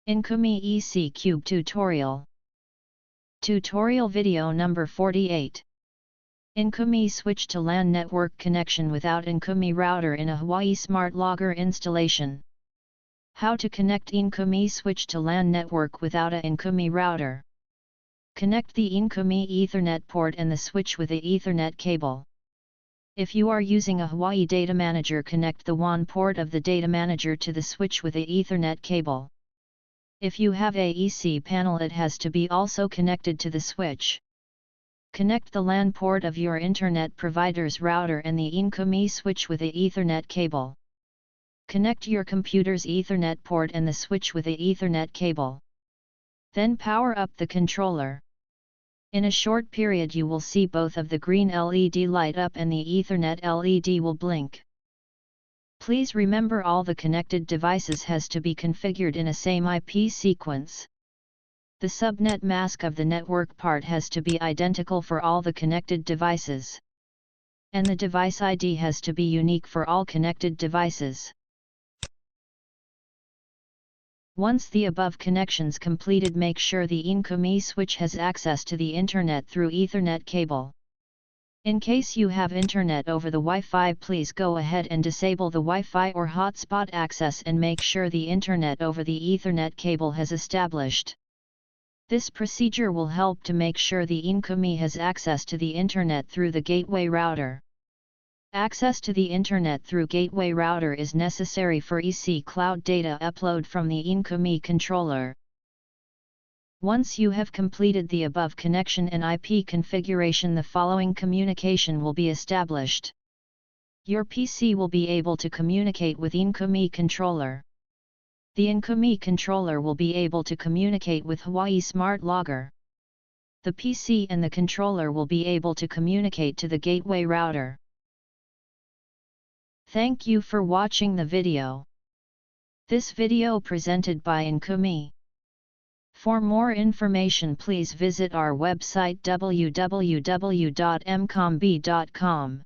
ENcombi EC Cube Tutorial. Tutorial video number 48. ENcombi switch to LAN network connection without ENcombi router in a Huawei smartlogger installation. How to connect ENcombi switch to LAN network without a ENcombi router. Connect the ENcombi Ethernet port and the switch with a Ethernet cable. If you are using a Huawei data manager, connect the WAN port of the data manager to the switch with a Ethernet cable. If you have a EC panel, it has to be also connected to the switch. Connect the LAN port of your internet provider's router and the ENcombi switch with a Ethernet cable. Connect your computer's Ethernet port and the switch with a Ethernet cable. Then power up the controller. In a short period you will see both of the green LED light up and the Ethernet LED will blink. Please remember, all the connected devices has to be configured in a same IP sequence. The subnet mask of the network part has to be identical for all the connected devices. And the device ID has to be unique for all connected devices. Once the above connections completed, make sure the ENcombi switch has access to the internet through Ethernet cable. In case you have internet over the Wi-Fi, please go ahead and disable the Wi-Fi or hotspot access and make sure the internet over the Ethernet cable has established. This procedure will help to make sure the ENcombi has access to the internet through the gateway router. Access to the internet through gateway router is necessary for EC cloud data upload from the ENcombi controller. Once you have completed the above connection and IP configuration, the following communication will be established. Your PC will be able to communicate with ENcombi controller. The ENcombi controller will be able to communicate with Huawei smartlogger. The PC and the controller will be able to communicate to the gateway router. Thank you for watching the video. This video presented by ENcombi. For more information, please visit our website www.encombi.com.